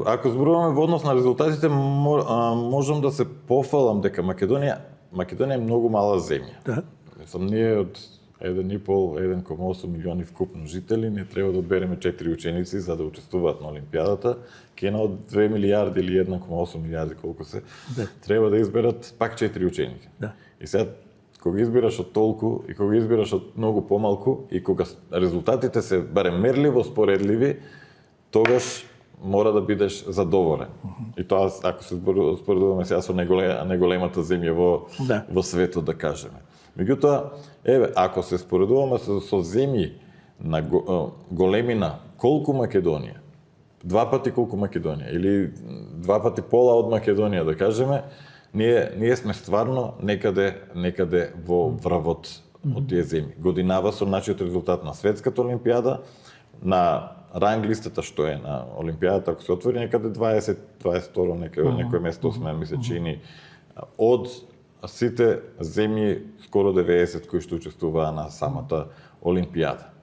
Ако зборуваме во однос на резултатите, можам да се пофалам дека Македонија е многу мала земја. Да. Мислам, ние од 1,5-1,8 милиони вкупно жители, не треба да одбереме 4 ученици за да учествуваат на Олимпијадата. Кена од 2 милиарди или 1,8 милиарди колку се, Да. треба да изберат пак 4 ученика. Да. И сега, кога избираш од толку и кога избираш од многу помалку и кога резултатите се барем мерливо споредливи, тогаш мора да бидеш задоволен. И тоа, ако се споредуваме сега со најголемата земја во светот, да кажеме. Меѓутоа, ако се споредуваме со земји на големина колку Македонија, 2 пати колку Македонија, или 2 пати пола од Македонија, да кажеме, ние сме стварно некаде во врвот од тие земји. Годинава со нашиот резултат на светската олимпијада, на ранг листата што е на олимпијадата, ако се отвори некаде 22 некој место сме, ми се чини, од сите земји скоро 90 кои што учествуваа на самата олимпијада.